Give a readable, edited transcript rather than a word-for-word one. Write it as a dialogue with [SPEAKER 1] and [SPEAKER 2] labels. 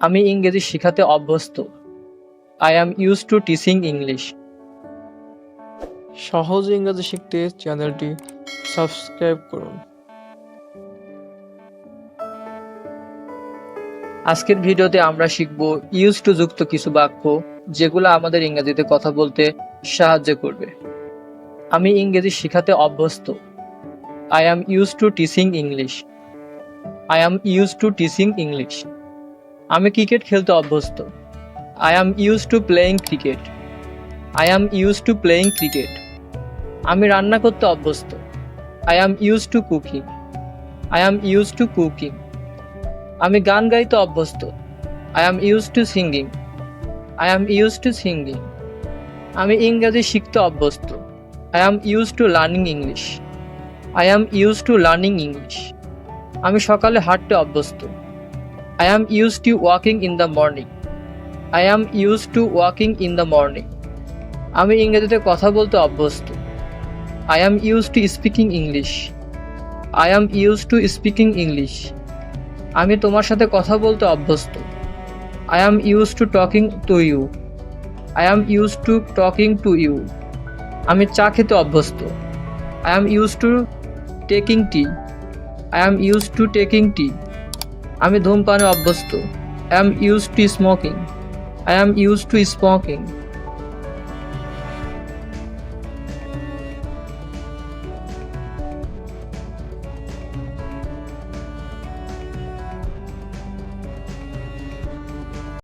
[SPEAKER 1] আমি ইংরেজি শেখাতে অভ্যস্ত। I am used two teaching English.
[SPEAKER 2] সহজ ইংরেজি শিখতে চ্যানেলটি সাবস্ক্রাইব করুন।
[SPEAKER 1] আজকের ভিডিওতে আমরা শিখব ইউজ টু যুক্ত কিছু বাক্য যেগুলো আমাদের ইংরেজিতে কথা বলতে সাহায্য করবে। আমি ইংরেজি শেখাতে অভ্যস্ত। I am used two teaching English. I am used two teaching English. আমি ক্রিকেট খেলতে অভ্যস্ত। I am used two playing cricket. I am used two playing cricket. আমি রান্না করতে অভ্যস্ত। I am used two cooking. I am used two cooking. আমি গান গাইতে অভ্যস্ত। I am used two singing. I am used two singing. আমি ইংরেজি শিখতে অভ্যস্ত। I am used to learning English. I am used to learning English. আমি সকালে হাঁটতে অভ্যস্ত। I am used to walking in the morning. I am used to walking in the morning. আমি ইংরেজিতে কথা বলতে অভ্যস্ত। I am used to speaking English. I am used to speaking English. আমি তোমার সাথে কথা বলতে অভ্যস্ত। I am used to talking to you. I am used to talking to you. আমি চা খেতে অভ্যস্ত। I am used to taking tea. I am used to taking tea. আমি ধূমপানে অভ্যস্ত। I am used to smoking. I am used to smoking.